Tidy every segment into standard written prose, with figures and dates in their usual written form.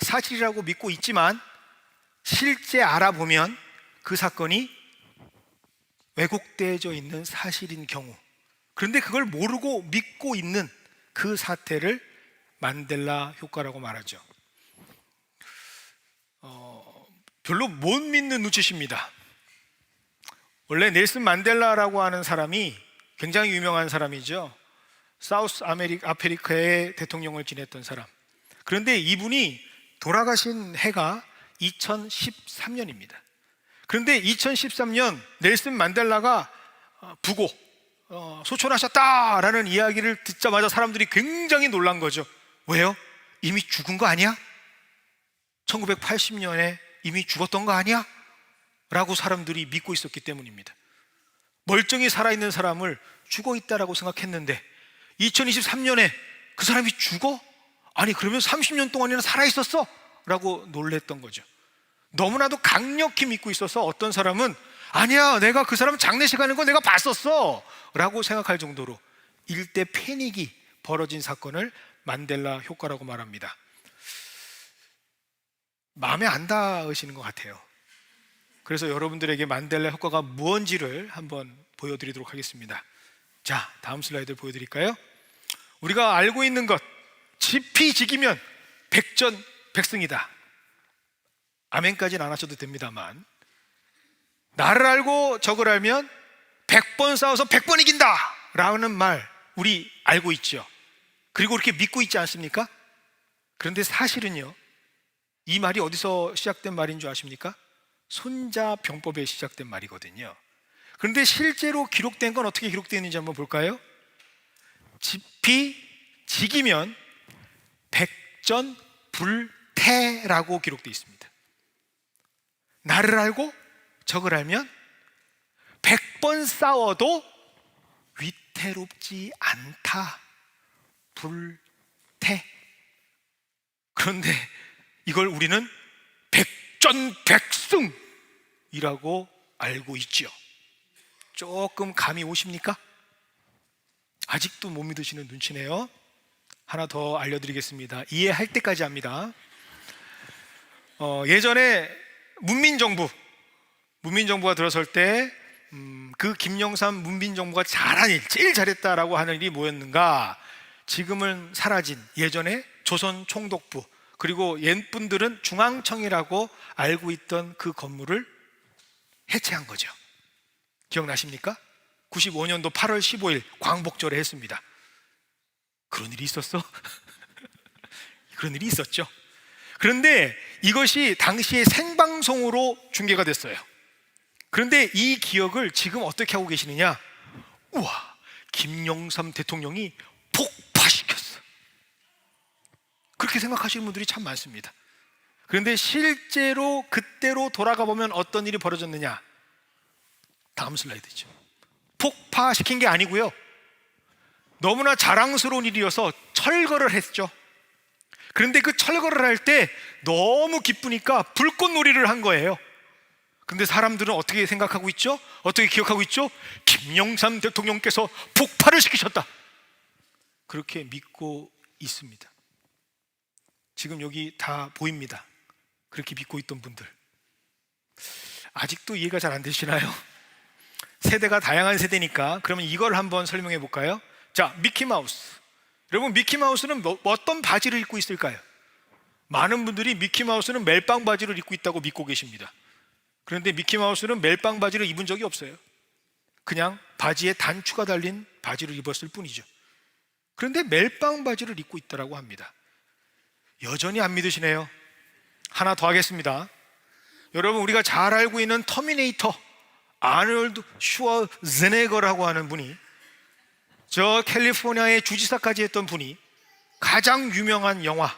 사실이라고 믿고 있지만 실제 알아보면 그 사건이 왜곡되어져 있는 사실인 경우, 그런데 그걸 모르고 믿고 있는 그 사태를 만델라 효과라고 말하죠. 별로 못 믿는 눈치십니다. 원래 넬슨 만델라라고 하는 사람이 굉장히 유명한 사람이죠. 사우스 아프리카의 대통령을 지냈던 사람. 그런데 이분이 돌아가신 해가 2013년입니다. 그런데 2013년 넬슨 만델라가 부고 소천하셨다라는 이야기를 듣자마자 사람들이 굉장히 놀란 거죠. 왜요? 이미 죽은 거 아니야? 1980년에 이미 죽었던 거 아니야? 라고 사람들이 믿고 있었기 때문입니다. 멀쩡히 살아있는 사람을 죽어 있다라고 생각했는데 2023년에 그 사람이 죽어? 아니 그러면 30년 동안이나 살아있었어? 라고 놀랬던 거죠. 너무나도 강력히 믿고 있어서 어떤 사람은 아니야, 내가 그 사람 장례식 하는 거 내가 봤었어 라고 생각할 정도로 일대 패닉이 벌어진 사건을 만델라 효과라고 말합니다. 마음에 안 닿으시는 것 같아요. 그래서 여러분들에게 만델라 효과가 무엇인지를 한번 보여드리도록 하겠습니다. 자, 다음 슬라이드 보여드릴까요? 우리가 알고 있는 것, 지피지기면 백전백승이다. 아멘까지는 안 하셔도 됩니다만, 나를 알고 적을 알면 100번 싸워서 100번 이긴다 라는 말 우리 알고 있죠. 그리고 그렇게 믿고 있지 않습니까? 그런데 사실은요, 이 말이 어디서 시작된 말인 줄 아십니까? 손자병법에 시작된 말이거든요. 그런데 실제로 기록된 건 어떻게 기록되어 있는지 한번 볼까요? 지피지기면 백전불태라고 기록되어 있습니다. 나를 알고 적을 알면 100번 싸워도 위태롭지 않다. 불태. 그런데 이걸 우리는 백전백승이라고 알고 있죠. 조금 감이 오십니까? 아직도 못 믿으시는 눈치네요. 하나 더 알려드리겠습니다. 이해할 때까지 합니다. 예전에 문민정부가 들어설 때 그 김영삼 문민정부가 잘한 일, 제일 잘했다라고 하는 일이 뭐였는가? 지금은 사라진 예전에 조선총독부, 그리고 옛분들은 중앙청이라고 알고 있던 그 건물을 해체한 거죠. 기억나십니까? 95년도 8월 15일 광복절에 했습니다. 그런 일이 있었어? 그런 일이 있었죠. 그런데 이것이 당시에 생방송으로 중계가 됐어요. 그런데 이 기억을 지금 어떻게 하고 계시느냐? 우와, 김영삼 대통령이 폭파시켰어. 그렇게 생각하시는 분들이 참 많습니다. 그런데 실제로 그때로 돌아가 보면 어떤 일이 벌어졌느냐? 다음 슬라이드죠. 폭파시킨 게 아니고요, 너무나 자랑스러운 일이어서 철거를 했죠. 그런데 그 철거를 할 때 너무 기쁘니까 불꽃놀이를 한 거예요. 근데 사람들은 어떻게 생각하고 있죠? 어떻게 기억하고 있죠? 김영삼 대통령께서 폭발을 시키셨다, 그렇게 믿고 있습니다. 지금 여기 다 보입니다. 그렇게 믿고 있던 분들. 아직도 이해가 잘 안 되시나요? 세대가 다양한 세대니까 그러면 이걸 한번 설명해 볼까요? 자, 미키마우스. 여러분, 미키마우스는 어떤 바지를 입고 있을까요? 많은 분들이 미키마우스는 멜빵 바지를 입고 있다고 믿고 계십니다. 그런데 미키마우스는 멜빵 바지를 입은 적이 없어요. 그냥 바지에 단추가 달린 바지를 입었을 뿐이죠. 그런데 멜빵 바지를 입고 있다고 합니다. 여전히 안 믿으시네요. 하나 더 하겠습니다. 여러분, 우리가 잘 알고 있는 터미네이터 아놀드 슈워제네거라고 하는 분이, 저 캘리포니아의 주지사까지 했던 분이 가장 유명한 영화,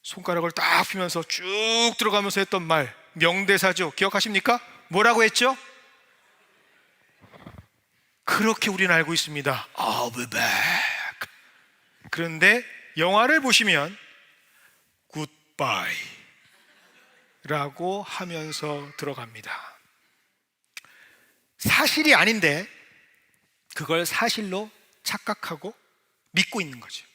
손가락을 딱 펴면서 쭉 들어가면서 했던 말, 명대사죠. 기억하십니까? 뭐라고 했죠? 그렇게 우리는 알고 있습니다. I'll be back. 그런데 영화를 보시면 Goodbye 라고 하면서 들어갑니다. 사실이 아닌데 그걸 사실로 착각하고 믿고 있는 거죠.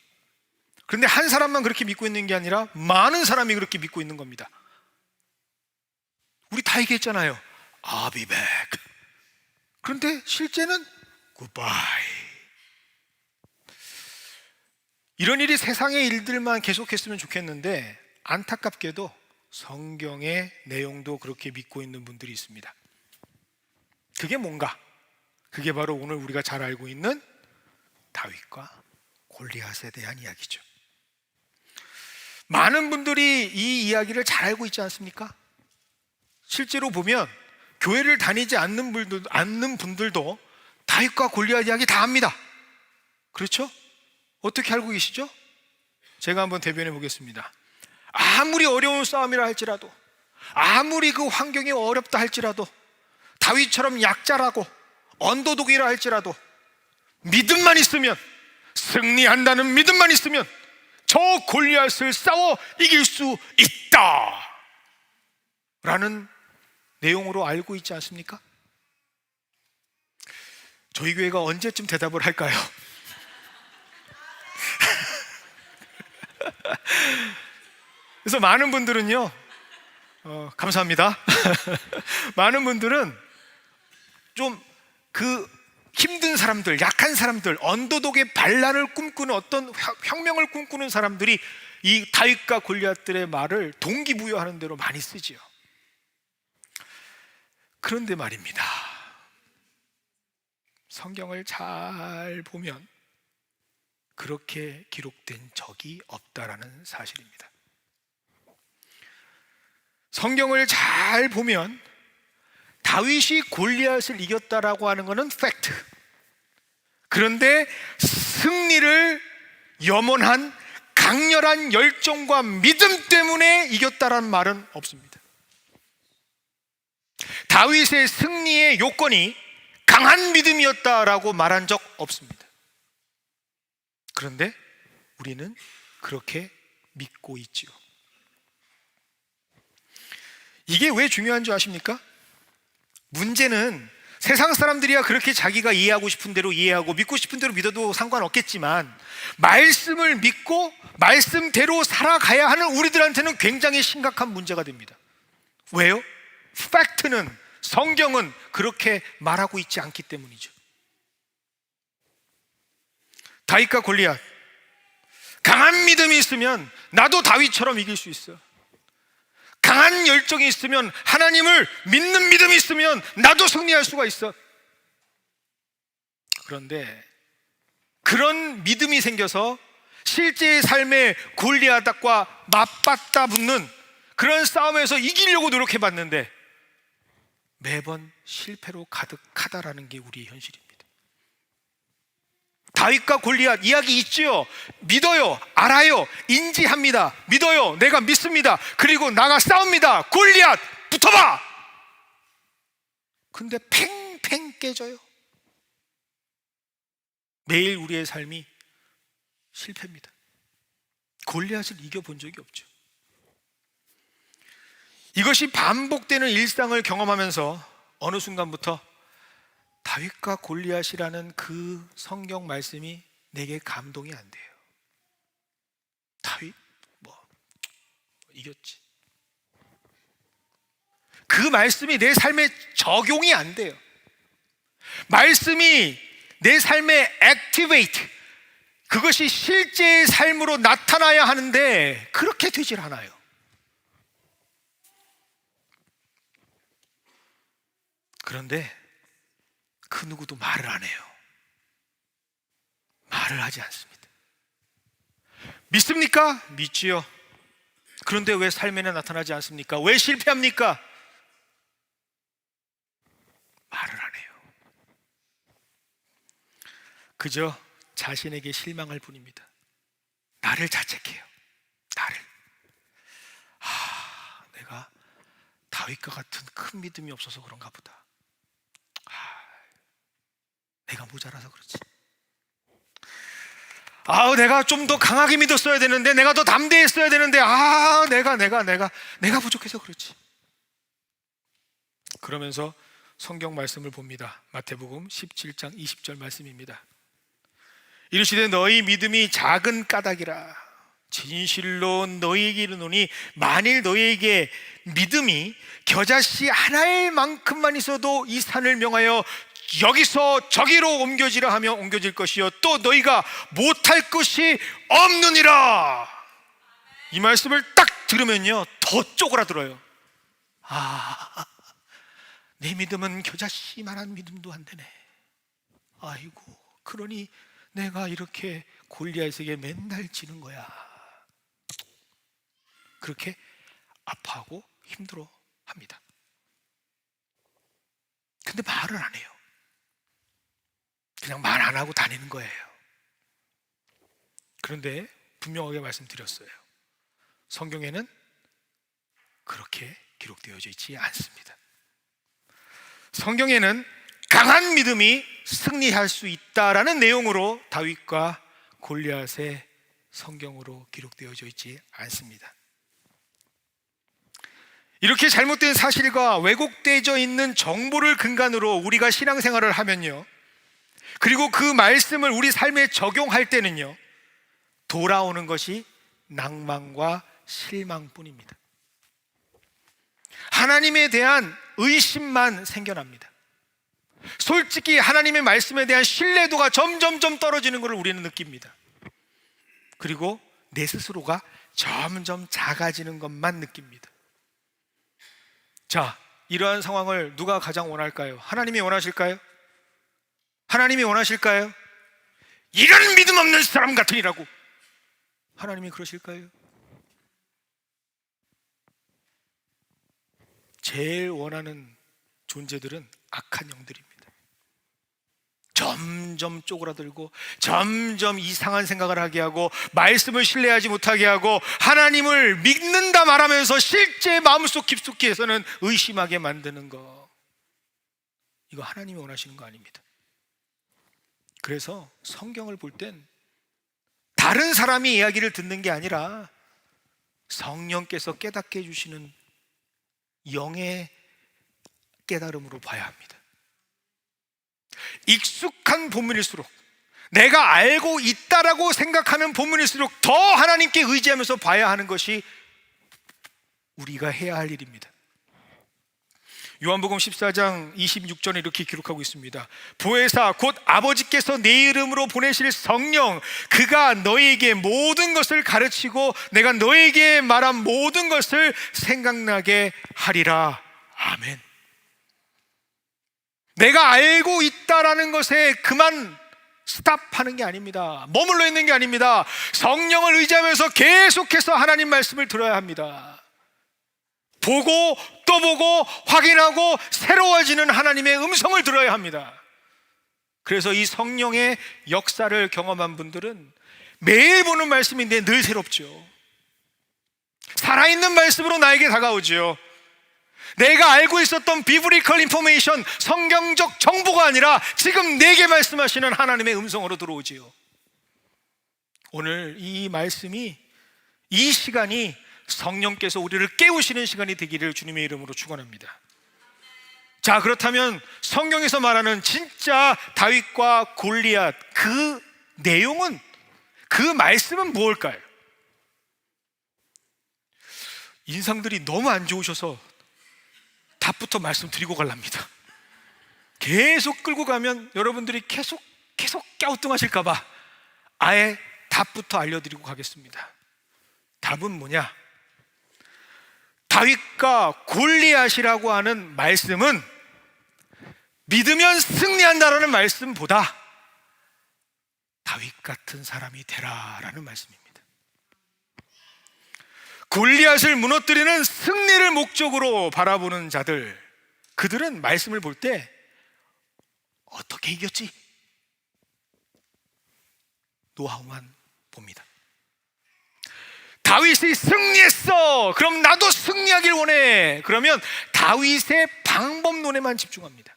그런데 한 사람만 그렇게 믿고 있는 게 아니라 많은 사람이 그렇게 믿고 있는 겁니다. 우리 다 얘기했잖아요. I'll be back. 그런데 실제는 goodbye. 이런 일이 세상의 일들만 계속했으면 좋겠는데 안타깝게도 성경의 내용도 그렇게 믿고 있는 분들이 있습니다. 그게 뭔가? 그게 바로 오늘 우리가 잘 알고 있는 다윗과 골리앗에 대한 이야기죠. 많은 분들이 이 이야기를 잘 알고 있지 않습니까? 실제로 보면 교회를 다니지 않는 분들도 다윗과 골리앗 이야기 다 합니다. 그렇죠? 어떻게 알고 계시죠? 제가 한번 대변해 보겠습니다. 아무리 어려운 싸움이라 할지라도, 아무리 그 환경이 어렵다 할지라도, 다윗처럼 약자라고 언더독이라 할지라도 믿음만 있으면, 승리한다는 믿음만 있으면 저 골리앗을 싸워 이길 수 있다 라는 내용으로 알고 있지 않습니까? 저희 교회가 언제쯤 대답을 할까요? 그래서 많은 분들은요, 감사합니다. 많은 분들은 좀 그 힘든 사람들, 약한 사람들, 언더독의 반란을 꿈꾸는 어떤 혁명을 꿈꾸는 사람들이 이 다윗과 골리앗들의 말을 동기부여하는 대로 많이 쓰지요. 그런데 말입니다, 성경을 잘 보면 그렇게 기록된 적이 없다라는 사실입니다. 성경을 잘 보면 다윗이 골리앗을 이겼다라고 하는 것은 팩트. 그런데 승리를 염원한 강렬한 열정과 믿음 때문에 이겼다라는 말은 없습니다. 다윗의 승리의 요건이 강한 믿음이었다라고 말한 적 없습니다. 그런데 우리는 그렇게 믿고 있지요. 이게 왜 중요한 줄 아십니까? 문제는 세상 사람들이야 그렇게 자기가 이해하고 싶은 대로 이해하고 믿고 싶은 대로 믿어도 상관없겠지만, 말씀을 믿고 말씀대로 살아가야 하는 우리들한테는 굉장히 심각한 문제가 됩니다. 왜요? 팩트는, 성경은 그렇게 말하고 있지 않기 때문이죠. 다윗과 골리앗, 강한 믿음이 있으면 나도 다윗처럼 이길 수 있어. 강한 열정이 있으면, 하나님을 믿는 믿음이 있으면 나도 승리할 수가 있어. 그런데 그런 믿음이 생겨서 실제의 삶에 골리앗과 맞받다 붙는 그런 싸움에서 이기려고 노력해봤는데 매번 실패로 가득하다라는 게 우리의 현실입니다. 다윗과 골리앗 이야기 있지요. 믿어요, 알아요, 인지합니다. 믿어요, 내가 믿습니다. 그리고 나가 싸웁니다. 골리앗 붙어봐. 근데 팽팽 깨져요. 매일 우리의 삶이 실패입니다. 골리앗을 이겨본 적이 없죠. 이것이 반복되는 일상을 경험하면서 어느 순간부터 다윗과 골리앗이라는 그 성경 말씀이 내게 감동이 안 돼요. 다윗 이겼지. 그 말씀이 내 삶에 적용이 안 돼요. 말씀이 내 삶에 액티베이트, 그것이 실제의 삶으로 나타나야 하는데 그렇게 되질 않아요. 그런데 그 누구도 말을 안 해요. 말을 하지 않습니다. 믿습니까? 믿지요. 그런데 왜 삶에는 나타나지 않습니까? 왜 실패합니까? 말을 안 해요. 그저 자신에게 실망할 뿐입니다. 나를 자책해요. 나를. 내가 다윗과 같은 큰 믿음이 없어서 그런가 보다. 내가 모자라서 그렇지. 내가 좀 더 강하게 믿었어야 되는데, 내가 더 담대했어야 되는데, 내가 부족해서 그렇지. 그러면서 성경 말씀을 봅니다. 마태복음 17장 20절 말씀입니다. 이르시되 너희 믿음이 작은 까닭이라. 진실로 너희에게 이르노니 만일 너희에게 믿음이 겨자씨 하나의 만큼만 있어도 이 산을 명하여 여기서 저기로 옮겨지라 하면 옮겨질 것이요 또 너희가 못할 것이 없느니라. 이 말씀을 딱 들으면요 더 쪼그라들어요. 내 믿음은 겨자씨만한 믿음도 안 되네. 아이고, 그러니 내가 이렇게 골리앗에게 맨날 지는 거야. 그렇게 아파하고 힘들어 합니다. 근데 말을 안 해요. 그냥 말 안 하고 다니는 거예요. 그런데 분명하게 말씀드렸어요. 성경에는 그렇게 기록되어져 있지 않습니다. 성경에는 강한 믿음이 승리할 수 있다라는 내용으로 다윗과 골리앗의 성경으로 기록되어져 있지 않습니다. 이렇게 잘못된 사실과 왜곡되어져 있는 정보를 근간으로 우리가 신앙생활을 하면요, 그리고 그 말씀을 우리 삶에 적용할 때는요, 돌아오는 것이 낭만과 실망뿐입니다. 하나님에 대한 의심만 생겨납니다. 솔직히 하나님의 말씀에 대한 신뢰도가 점점점 떨어지는 것을 우리는 느낍니다. 그리고 내 스스로가 점점 작아지는 것만 느낍니다. 자, 이러한 상황을 누가 가장 원할까요? 하나님이 원하실까요? 하나님이 원하실까요? 이런 믿음 없는 사람 같으니라고 하나님이 그러실까요? 제일 원하는 존재들은 악한 영들입니다. 점점 쪼그라들고 점점 이상한 생각을 하게 하고 말씀을 신뢰하지 못하게 하고 하나님을 믿는다 말하면서 실제 마음속 깊숙이에서는 의심하게 만드는 거, 이거 하나님이 원하시는 거 아닙니다. 그래서 성경을 볼 땐 다른 사람이 이야기를 듣는 게 아니라 성령께서 깨닫게 해주시는 영의 깨달음으로 봐야 합니다. 익숙한 본문일수록, 내가 알고 있다라고 생각하는 본문일수록 더 하나님께 의지하면서 봐야 하는 것이 우리가 해야 할 일입니다. 요한복음 14장 26절에 이렇게 기록하고 있습니다. 보혜사 곧 아버지께서 내 이름으로 보내실 성령, 그가 너희에게 모든 것을 가르치고 내가 너희에게 말한 모든 것을 생각나게 하리라. 아멘. 내가 알고 있다라는 것에 그만 스탑하는 게 아닙니다. 머물러 있는 게 아닙니다. 성령을 의지하면서 계속해서 하나님 말씀을 들어야 합니다. 보고 또 보고 확인하고 새로워지는 하나님의 음성을 들어야 합니다. 그래서 이 성령의 역사를 경험한 분들은 매일 보는 말씀인데 늘 새롭죠. 살아있는 말씀으로 나에게 다가오죠. 내가 알고 있었던 비브리컬 인포메이션, 성경적 정보가 아니라 지금 내게 말씀하시는 하나님의 음성으로 들어오지요. 오늘 이 말씀이, 이 시간이 성령께서 우리를 깨우시는 시간이 되기를 주님의 이름으로 축원합니다. 자, 그렇다면 성경에서 말하는 진짜 다윗과 골리앗, 그 내용은, 그 말씀은 무엇일까요? 인상들이 너무 안 좋으셔서 답부터 말씀드리고 갈랍니다. 계속 끌고 가면 여러분들이 계속 갸우뚱하실까봐 아예 답부터 알려드리고 가겠습니다. 답은 뭐냐? 다윗과 골리앗이라고 하는 말씀은 믿으면 승리한다라는 말씀보다 다윗 같은 사람이 되라라는 말씀입니다. 골리앗을 무너뜨리는 승리를 목적으로 바라보는 자들, 그들은 말씀을 볼 때 어떻게 이겼지? 노하우만 봅니다. 다윗이 승리했어, 그럼 나도 승리하길 원해. 그러면 다윗의 방법론에만 집중합니다.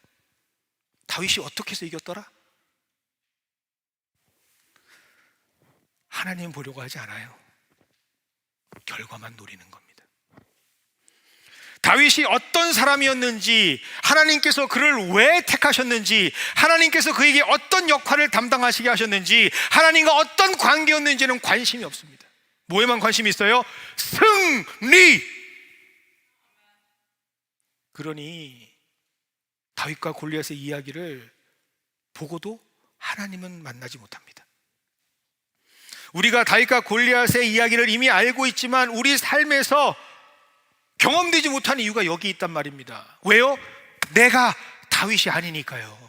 다윗이 어떻게 해서 이겼더라? 하나님 보려고 하지 않아요. 결과만 노리는 겁니다. 다윗이 어떤 사람이었는지, 하나님께서 그를 왜 택하셨는지, 하나님께서 그에게 어떤 역할을 담당하시게 하셨는지, 하나님과 어떤 관계였는지는 관심이 없습니다. 뭐에만 관심이 있어요? 승리! 그러니 다윗과 골리앗의 이야기를 보고도 하나님은 만나지 못합니다. 우리가 다윗과 골리앗의 이야기를 이미 알고 있지만 우리 삶에서 경험되지 못하는 이유가 여기 있단 말입니다. 왜요? 내가 다윗이 아니니까요.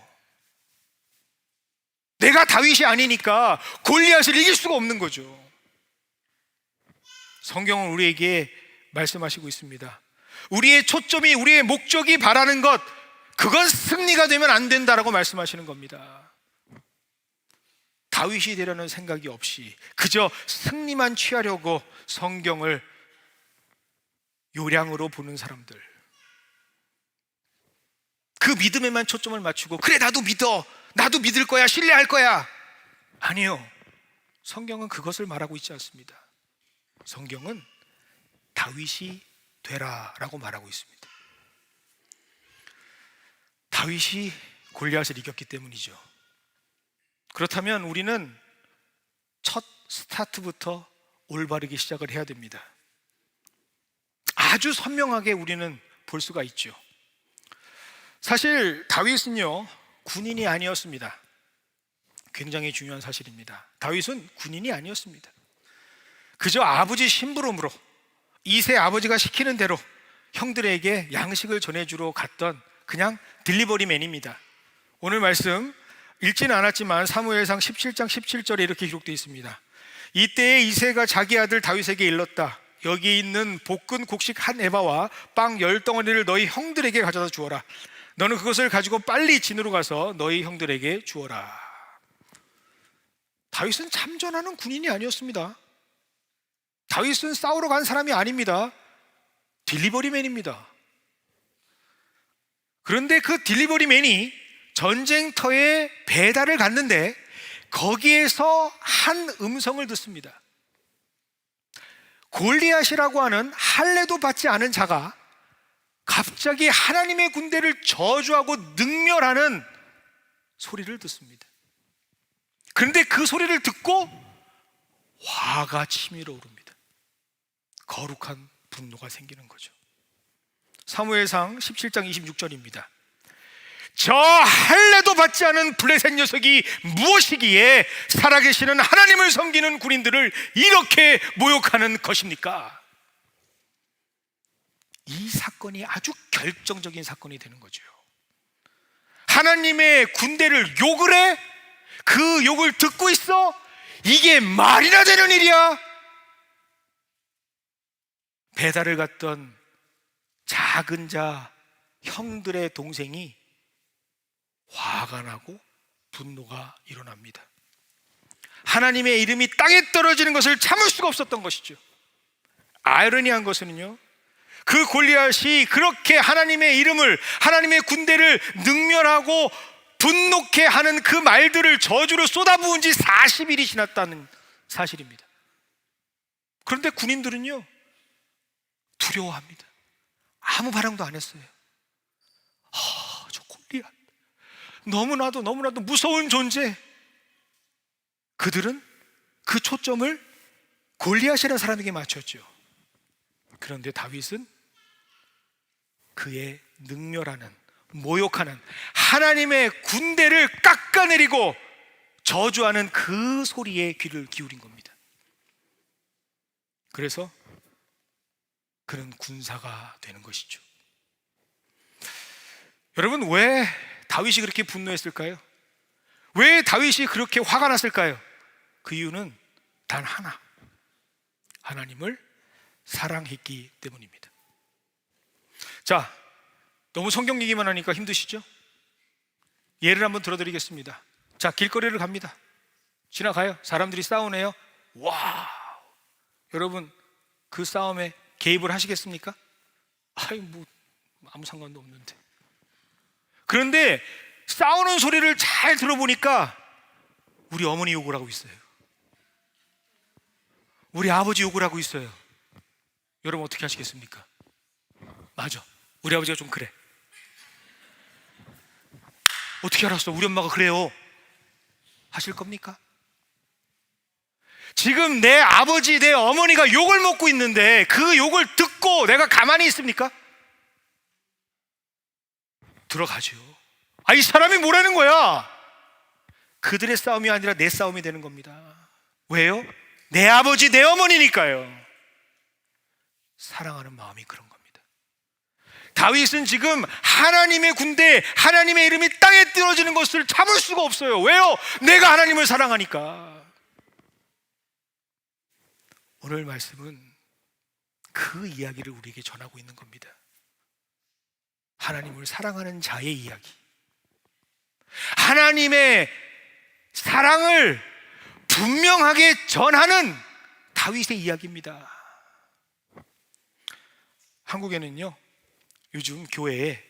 내가 다윗이 아니니까 골리앗을 이길 수가 없는 거죠. 성경은 우리에게 말씀하시고 있습니다. 우리의 초점이, 우리의 목적이 바라는 것, 그건 승리가 되면 안 된다라고 말씀하시는 겁니다. 다윗이 되려는 생각이 없이 그저 승리만 취하려고 성경을 요량으로 보는 사람들, 그 믿음에만 초점을 맞추고 그래 나도 믿어, 나도 믿을 거야, 신뢰할 거야. 아니요, 성경은 그것을 말하고 있지 않습니다. 성경은 다윗이 되라 라고 말하고 있습니다. 다윗이 골리앗을 이겼기 때문이죠. 그렇다면 우리는 첫 스타트부터 올바르게 시작을 해야 됩니다. 아주 선명하게 우리는 볼 수가 있죠. 사실 다윗은요, 군인이 아니었습니다. 굉장히 중요한 사실입니다. 다윗은 군인이 아니었습니다. 그저 아버지 심부름으로 이세 아버지가 시키는 대로 형들에게 양식을 전해주러 갔던 그냥 딜리버리맨입니다. 오늘 말씀 읽지는 않았지만 사무엘상 17장 17절에 이렇게 기록되어 있습니다. 이때에 이세가 자기 아들 다윗에게 일렀다. 여기 있는 볶은 곡식 한 에바와 빵 10덩어리를 너희 형들에게 가져다 주어라. 너는 그것을 가지고 빨리 진으로 가서 너희 형들에게 주어라. 다윗은 참전하는 군인이 아니었습니다. 다윗은 싸우러 간 사람이 아닙니다. 딜리버리맨입니다. 그런데 그 딜리버리맨이 전쟁터에 배달을 갔는데 거기에서 한 음성을 듣습니다. 골리앗이라고 하는 할례도 받지 않은 자가 갑자기 하나님의 군대를 저주하고 능멸하는 소리를 듣습니다. 그런데 그 소리를 듣고 화가 치밀어 오릅니다. 거룩한 분노가 생기는 거죠. 사무엘상 17장 26절입니다. 저 할례도 받지 않은 블레셋 녀석이 무엇이기에 살아계시는 하나님을 섬기는 군인들을 이렇게 모욕하는 것입니까? 이 사건이 아주 결정적인 사건이 되는 거죠. 하나님의 군대를 욕을 해? 그 욕을 듣고 있어? 이게 말이나 되는 일이야? 배달을 갔던 작은 자 형들의 동생이 화가 나고 분노가 일어납니다. 하나님의 이름이 땅에 떨어지는 것을 참을 수가 없었던 것이죠. 아이러니한 것은요, 그 골리앗이 그렇게 하나님의 이름을, 하나님의 군대를 능멸하고 분노케 하는 그 말들을 저주로 쏟아부은 지 40일이 지났다는 사실입니다. 그런데 군인들은요, 두려워합니다. 아무 반응도 안 했어요. 저 골리앗, 너무나도 무서운 존재. 그들은 그 초점을 골리앗이라는 사람에게 맞췄죠. 그런데 다윗은 그의 능멸하는, 모욕하는 하나님의 군대를 깎아내리고 저주하는 그 소리에 귀를 기울인 겁니다. 그래서 그는 군사가 되는 것이죠. 여러분, 왜 다윗이 그렇게 분노했을까요? 왜 다윗이 그렇게 화가 났을까요? 그 이유는 단 하나, 하나님을 사랑했기 때문입니다. 자, 너무 성경 얘기만 하니까 힘드시죠? 예를 한번 들어드리겠습니다. 자, 길거리를 갑니다. 지나가요. 사람들이 싸우네요. 와, 여러분, 그 싸움에 개입을 하시겠습니까? 아무 상관도 없는데. 그런데 싸우는 소리를 잘 들어보니까 우리 어머니 욕을 하고 있어요. 우리 아버지 욕을 하고 있어요. 여러분 어떻게 하시겠습니까? 맞아, 우리 아버지가 좀 그래. 어떻게 알았어? 우리 엄마가 그래요. 하실 겁니까? 지금 내 아버지, 내 어머니가 욕을 먹고 있는데 그 욕을 듣고 내가 가만히 있습니까? 들어가죠. 이 사람이 뭐라는 거야? 그들의 싸움이 아니라 내 싸움이 되는 겁니다. 왜요? 내 아버지, 내 어머니니까요. 사랑하는 마음이 그런 겁니다. 다윗은 지금 하나님의 군대, 하나님의 이름이 땅에 떨어지는 것을 참을 수가 없어요. 왜요? 내가 하나님을 사랑하니까. 오늘 말씀은 그 이야기를 우리에게 전하고 있는 겁니다. 하나님을 사랑하는 자의 이야기, 하나님의 사랑을 분명하게 전하는 다윗의 이야기입니다. 한국에는요, 요즘 교회에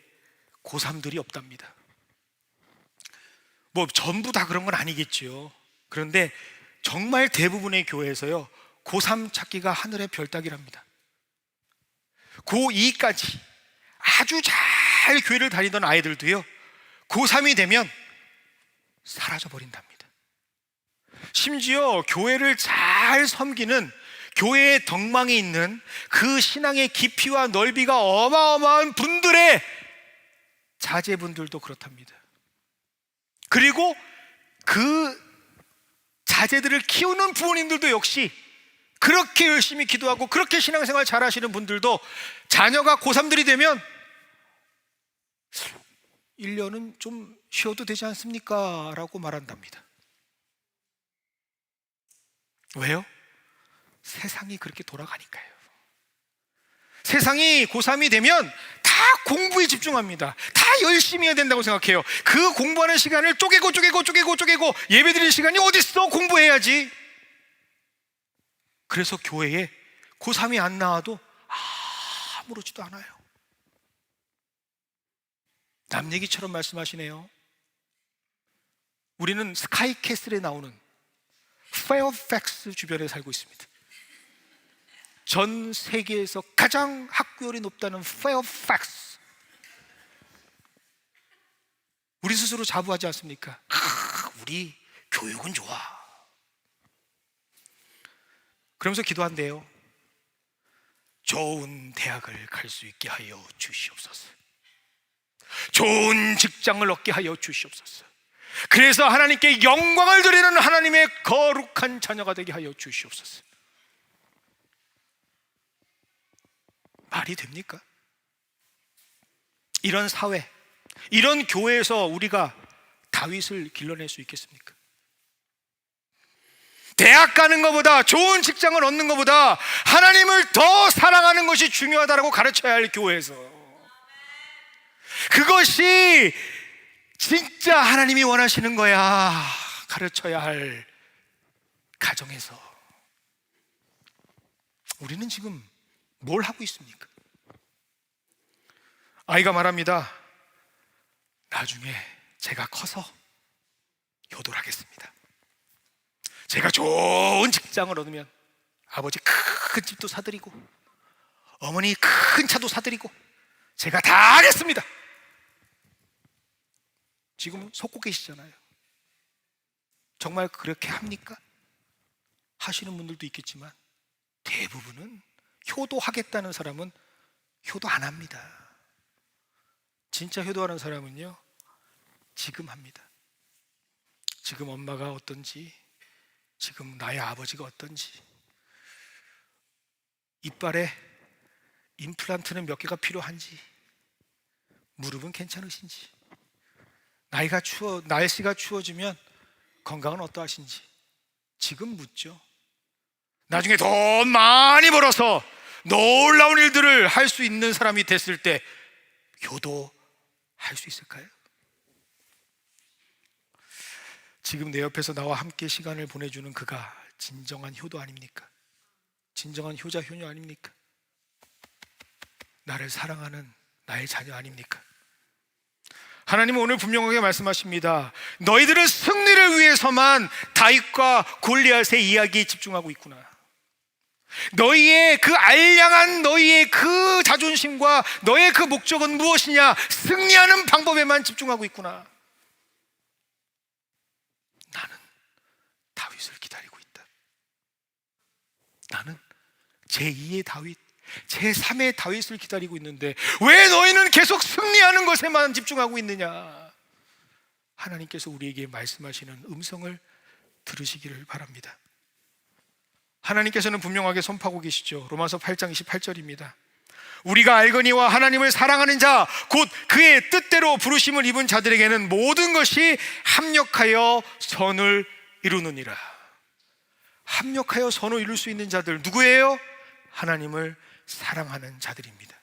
고3들이 없답니다. 뭐 전부 다 그런 건 아니겠죠. 그런데 정말 대부분의 교회에서요, 고3 찾기가 하늘의 별 따기랍니다. 고2까지 아주 잘 교회를 다니던 아이들도요, 고3이 되면 사라져 버린답니다. 심지어 교회를 잘 섬기는, 교회의 덕망이 있는 그 신앙의 깊이와 넓이가 어마어마한 분들의 자제분들도 그렇답니다. 그리고 그 자제들을 키우는 부모님들도 역시 그렇게 열심히 기도하고 그렇게 신앙생활 잘 하시는 분들도 자녀가 고3들이 되면 1년은 좀 쉬어도 되지 않습니까? 라고 말한답니다. 왜요? 세상이 그렇게 돌아가니까요. 세상이 고3이 되면 다 공부에 집중합니다. 다 열심히 해야 된다고 생각해요. 그 공부하는 시간을 쪼개고 예배 드리는 시간이 어딨어? 공부해야지. 그래서 교회에 고3이 안 나와도 아무렇지도 않아요. 남 얘기처럼 말씀하시네요. 우리는 스카이캐슬에 나오는 페어팩스 주변에 살고 있습니다. 전 세계에서 가장 학교열이 높다는 페어팩스. 우리 스스로 자부하지 않습니까? 우리 교육은 좋아. 그러면서 기도한대요. 좋은 대학을 갈 수 있게 하여 주시옵소서. 좋은 직장을 얻게 하여 주시옵소서. 그래서 하나님께 영광을 드리는 하나님의 거룩한 자녀가 되게 하여 주시옵소서. 말이 됩니까? 이런 사회, 이런 교회에서 우리가 다윗을 길러낼 수 있겠습니까? 대학 가는 것보다, 좋은 직장을 얻는 것보다 하나님을 더 사랑하는 것이 중요하다고 가르쳐야 할 교회에서, 그것이 진짜 하나님이 원하시는 거야 가르쳐야 할 가정에서 우리는 지금 뭘 하고 있습니까? 아이가 말합니다. 나중에 제가 커서 효도를 하겠습니다. 제가 좋은 직장을 얻으면 아버지 큰 집도 사드리고 어머니 큰 차도 사드리고 제가 다 하겠습니다. 지금은 속고 계시잖아요. 정말 그렇게 합니까? 하시는 분들도 있겠지만 대부분은 효도하겠다는 사람은 효도 안 합니다. 진짜 효도하는 사람은요, 지금 합니다. 지금 엄마가 어떤지, 지금 나의 아버지가 어떤지, 이빨에 임플란트는 몇 개가 필요한지, 무릎은 괜찮으신지, 날씨가 추워지면 건강은 어떠하신지 지금 묻죠. 나중에 돈 많이 벌어서 놀라운 일들을 할 수 있는 사람이 됐을 때 효도할 수 있을까요? 지금 내 옆에서 나와 함께 시간을 보내주는 그가 진정한 효도 아닙니까? 진정한 효자 효녀 아닙니까? 나를 사랑하는 나의 자녀 아닙니까? 하나님은 오늘 분명하게 말씀하십니다. 너희들은 승리를 위해서만 다윗과 골리앗의 이야기에 집중하고 있구나. 너희의 그 알량한 너희의 그 자존심과 너의 그 목적은 무엇이냐? 승리하는 방법에만 집중하고 있구나. 나는 다윗을 기다리고 있다. 나는 제2의 다윗, 제3의 다윗을 기다리고 있는데 왜 너희는 계속 승리하는 것에만 집중하고 있느냐? 하나님께서 우리에게 말씀하시는 음성을 들으시기를 바랍니다. 하나님께서는 분명하게 선포하고 계시죠. 로마서 8장 28절입니다. 우리가 알거니와 하나님을 사랑하는 자, 곧 그의 뜻대로 부르심을 입은 자들에게는 모든 것이 합력하여 선을 이루느니라. 합력하여 선을 이룰 수 있는 자들 누구예요? 하나님을 사랑하는 자들입니다.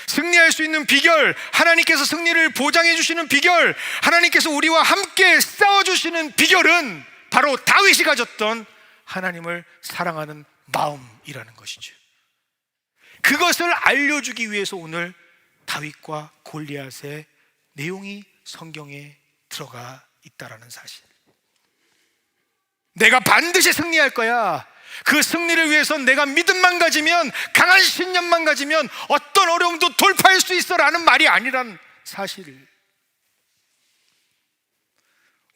승리할 수 있는 비결, 하나님께서 승리를 보장해 주시는 비결, 하나님께서 우리와 함께 싸워주시는 비결은 바로 다윗이 가졌던 하나님을 사랑하는 마음이라는 것이죠. 그것을 알려주기 위해서 오늘 다윗과 골리앗의 내용이 성경에 들어가 있다라는 사실. 내가 반드시 승리할 거야. 그 승리를 위해서 내가 믿음만 가지면, 강한 신념만 가지면 어떤 어려움도 돌파할 수 있어라는 말이 아니란 사실.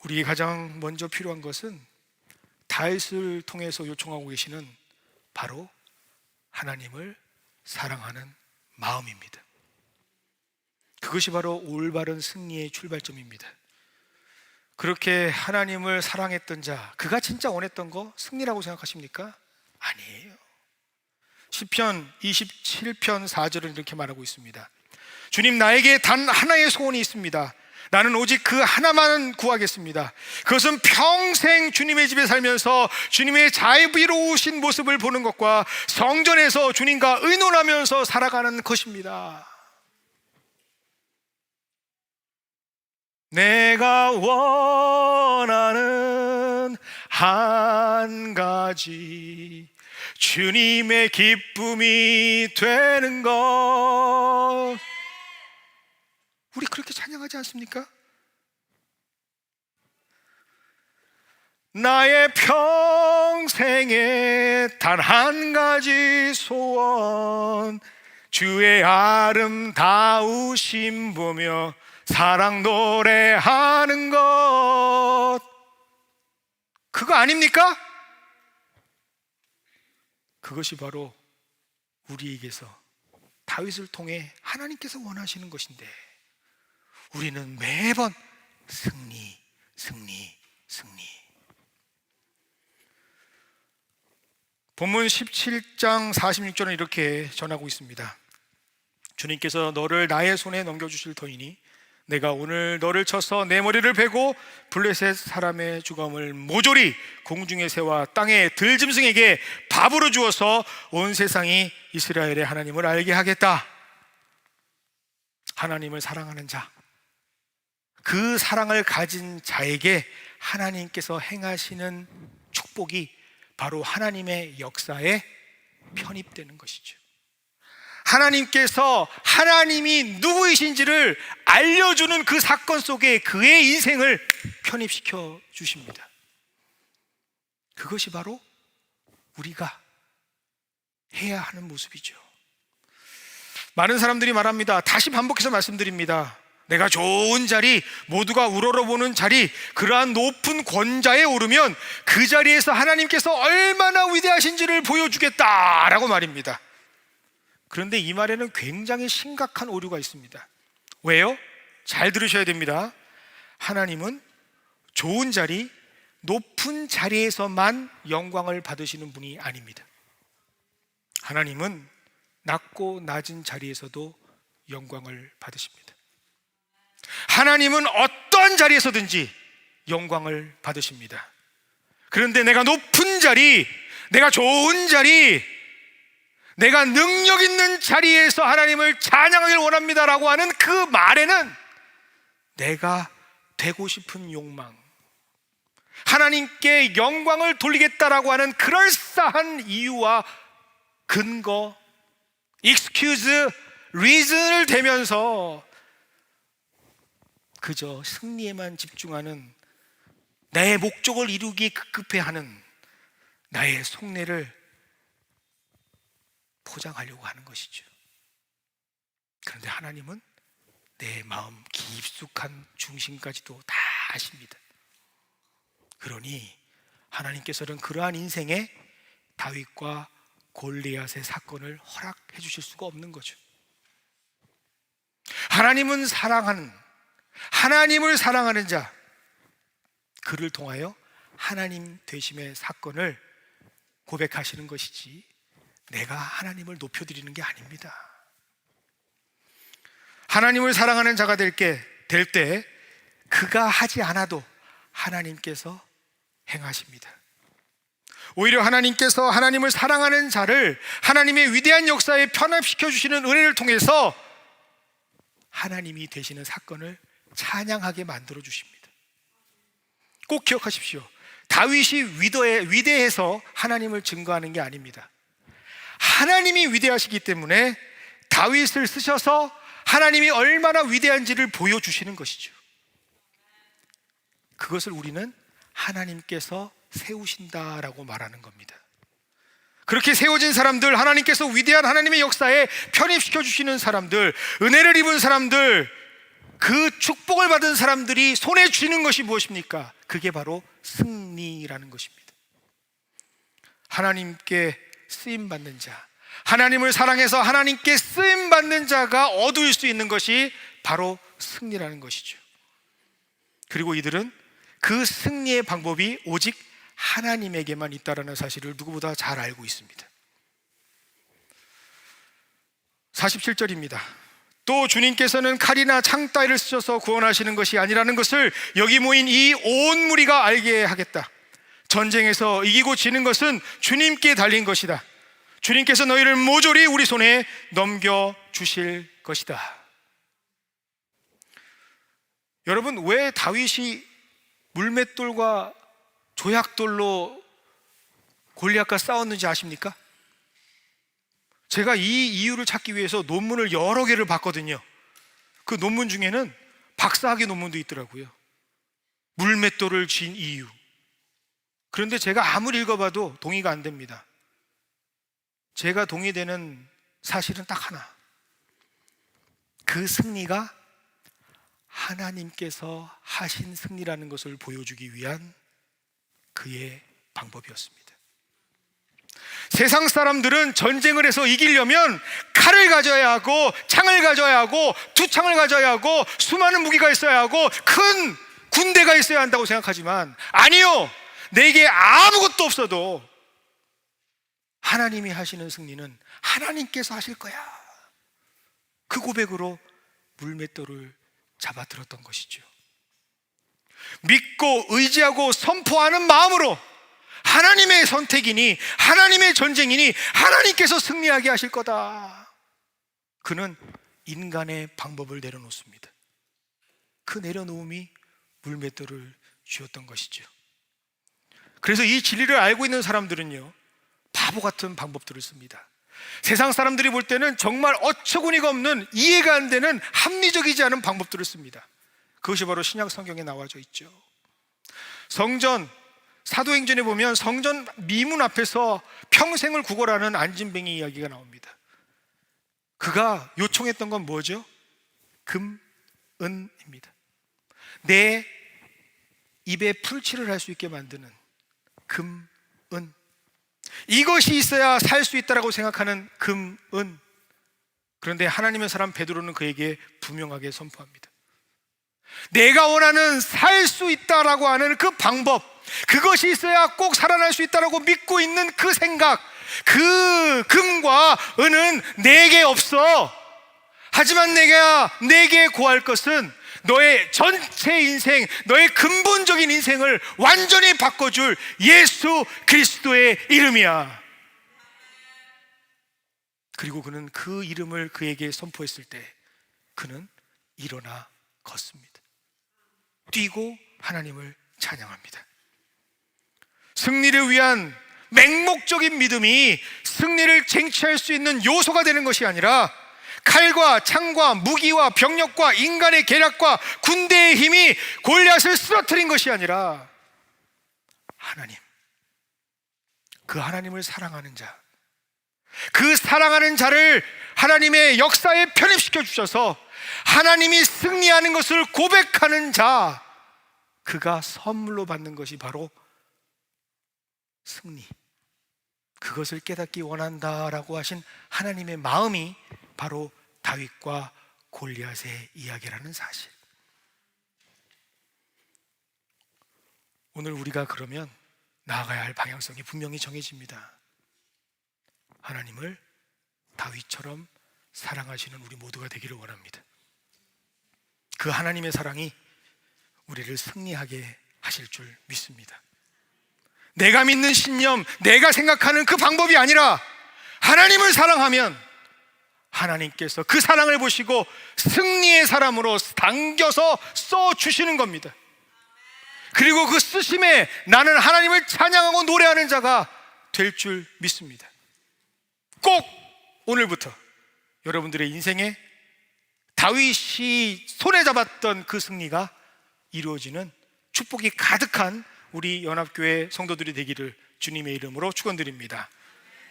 우리에게 가장 먼저 필요한 것은 다윗을 통해서 요청하고 계시는 바로 하나님을 사랑하는 마음입니다. 그것이 바로 올바른 승리의 출발점입니다. 그렇게 하나님을 사랑했던 자, 그가 진짜 원했던 거 승리라고 생각하십니까? 아니에요. 시편 27편 4절은 이렇게 말하고 있습니다. 주님, 나에게 단 하나의 소원이 있습니다. 나는 오직 그 하나만 구하겠습니다. 그것은 평생 주님의 집에 살면서 주님의 자비로우신 모습을 보는 것과 성전에서 주님과 의논하면서 살아가는 것입니다. 내가 원하는 한 가지, 주님의 기쁨이 되는 것. 우리 그렇게 찬양하지 않습니까? 나의 평생에 단 한 가지 소원, 주의 아름다우심 보며 사랑 노래하는 것. 그거 아닙니까? 그것이 바로 우리에게서 다윗을 통해 하나님께서 원하시는 것인데, 우리는 매번 승리, 승리, 승리. 본문 17장 46절은 이렇게 전하고 있습니다. 주님께서 너를 나의 손에 넘겨주실 터이니 내가 오늘 너를 쳐서 내 머리를 베고 블레셋 사람의 주검을 모조리 공중의 새와 땅의 들짐승에게 밥으로 주어서 온 세상이 이스라엘의 하나님을 알게 하겠다. 하나님을 사랑하는 자, 그 사랑을 가진 자에게 하나님께서 행하시는 축복이 바로 하나님의 역사에 편입되는 것이죠. 하나님께서 하나님이 누구이신지를 알려주는 그 사건 속에 그의 인생을 편입시켜 주십니다. 그것이 바로 우리가 해야 하는 모습이죠. 많은 사람들이 말합니다. 다시 반복해서 말씀드립니다. 내가 좋은 자리, 모두가 우러러보는 자리, 그러한 높은 권좌에 오르면 그 자리에서 하나님께서 얼마나 위대하신지를 보여주겠다라고 말입니다. 그런데 이 말에는 굉장히 심각한 오류가 있습니다. 왜요? 잘 들으셔야 됩니다. 하나님은 좋은 자리, 높은 자리에서만 영광을 받으시는 분이 아닙니다. 하나님은 낮고 낮은 자리에서도 영광을 받으십니다. 하나님은 어떤 자리에서든지 영광을 받으십니다. 그런데 내가 높은 자리, 내가 좋은 자리, 내가 능력 있는 자리에서 하나님을 찬양하길 원합니다라고 하는 그 말에는 내가 되고 싶은 욕망, 하나님께 영광을 돌리겠다라고 하는 그럴싸한 이유와 근거, excuse, reason을 대면서 그저 승리에만 집중하는, 내 목적을 이루기에 급급해하는 나의 속내를 포장하려고 하는 것이죠. 그런데 하나님은 내 마음 깊숙한 중심까지도 다 아십니다. 그러니 하나님께서는 그러한 인생에 다윗과 골리앗의 사건을 허락해 주실 수가 없는 거죠. 하나님을 사랑하는 자, 그를 통하여 하나님 되심의 사건을 고백하시는 것이지 내가 하나님을 높여드리는 게 아닙니다. 하나님을 사랑하는 자가 될 때 그가 하지 않아도 하나님께서 행하십니다. 오히려 하나님께서 하나님을 사랑하는 자를 하나님의 위대한 역사에 편합시켜 주시는 은혜를 통해서 하나님이 되시는 사건을 찬양하게 만들어 주십니다. 꼭 기억하십시오. 다윗이 위대해서 하나님을 증거하는 게 아닙니다. 하나님이 위대하시기 때문에 다윗을 쓰셔서 하나님이 얼마나 위대한지를 보여주시는 것이죠. 그것을 우리는 하나님께서 세우신다라고 말하는 겁니다. 그렇게 세워진 사람들, 하나님께서 위대한 하나님의 역사에 편입시켜 주시는 사람들, 은혜를 입은 사람들, 그 축복을 받은 사람들이 손에 쥐는 것이 무엇입니까? 그게 바로 승리라는 것입니다. 하나님께 쓰임받는 자, 하나님을 사랑해서 하나님께 쓰임받는 자가 얻을 수 있는 것이 바로 승리라는 것이죠. 그리고 이들은 그 승리의 방법이 오직 하나님에게만 있다는 사실을 누구보다 잘 알고 있습니다. 47절입니다. 또 주님께서는 칼이나 창 따위를 쓰셔서 구원하시는 것이 아니라는 것을 여기 모인 이 온 무리가 알게 하겠다. 전쟁에서 이기고 지는 것은 주님께 달린 것이다. 주님께서 너희를 모조리 우리 손에 넘겨주실 것이다. 여러분, 왜 다윗이 물맷돌과 조약돌로 골리앗과 싸웠는지 아십니까? 제가 이 이유를 찾기 위해서 논문을 여러 개를 봤거든요. 그 논문 중에는 박사학위 논문도 있더라고요. 물맷돌을 쥔 이유. 그런데 제가 아무리 읽어봐도 동의가 안 됩니다. 제가 동의되는 사실은 딱 하나. 그 승리가 하나님께서 하신 승리라는 것을 보여주기 위한 그의 방법이었습니다. 세상 사람들은 전쟁을 해서 이기려면 칼을 가져야 하고 창을 가져야 하고 투창을 가져야 하고 수많은 무기가 있어야 하고 큰 군대가 있어야 한다고 생각하지만 아니요! 내게 아무것도 없어도 하나님이 하시는 승리는 하나님께서 하실 거야. 그 고백으로 물맷돌을 잡아들었던 것이죠. 믿고 의지하고 선포하는 마음으로 하나님의 선택이니 하나님의 전쟁이니 하나님께서 승리하게 하실 거다. 그는 인간의 방법을 내려놓습니다. 그 내려놓음이 물맷돌을 쥐었던 것이죠. 그래서 이 진리를 알고 있는 사람들은요, 바보 같은 방법들을 씁니다. 세상 사람들이 볼 때는 정말 어처구니가 없는, 이해가 안 되는, 합리적이지 않은 방법들을 씁니다. 그것이 바로 신약 성경에 나와져 있죠. 성전, 사도행전에 보면 성전 미문 앞에서 평생을 구걸하는 안진뱅이 이야기가 나옵니다. 그가 요청했던 건 뭐죠? 금, 은입니다. 내 입에 풀칠을 할 수 있게 만드는 금, 은. 이것이 있어야 살 수 있다라고 생각하는 금, 은. 그런데 하나님의 사람 베드로는 그에게 분명하게 선포합니다. 내가 원하는 살 수 있다라고 하는 그 방법, 그것이 있어야 꼭 살아날 수 있다라고 믿고 있는 그 생각, 그 금과 은은 내게 없어. 하지만 내게 구할 것은 너의 전체 인생, 너의 근본적인 인생을 완전히 바꿔줄 예수 그리스도의 이름이야. 그리고 그는 그 이름을 그에게 선포했을 때 그는 일어나 걷습니다. 뛰고 하나님을 찬양합니다. 승리를 위한 맹목적인 믿음이 승리를 쟁취할 수 있는 요소가 되는 것이 아니라 칼과 창과 무기와 병력과 인간의 계략과 군대의 힘이 골리앗을 쓰러뜨린 것이 아니라 하나님, 그 하나님을 사랑하는 자, 그 사랑하는 자를 하나님의 역사에 편입시켜 주셔서 하나님이 승리하는 것을 고백하는 자, 그가 선물로 받는 것이 바로 승리, 그것을 깨닫기 원한다라고 하신 하나님의 마음이 바로 다윗과 골리앗의 이야기라는 사실. 오늘 우리가 그러면 나아가야 할 방향성이 분명히 정해집니다. 하나님을 다윗처럼 사랑하시는 우리 모두가 되기를 원합니다. 그 하나님의 사랑이 우리를 승리하게 하실 줄 믿습니다. 내가 믿는 신념, 내가 생각하는 그 방법이 아니라 하나님을 사랑하면 하나님께서 그 사랑을 보시고 승리의 사람으로 당겨서 써주시는 겁니다. 그리고 그 쓰심에 나는 하나님을 찬양하고 노래하는 자가 될 줄 믿습니다. 꼭 오늘부터 여러분들의 인생에 다윗이 손에 잡았던 그 승리가 이루어지는 축복이 가득한 우리 연합교회 성도들이 되기를 주님의 이름으로 축원드립니다.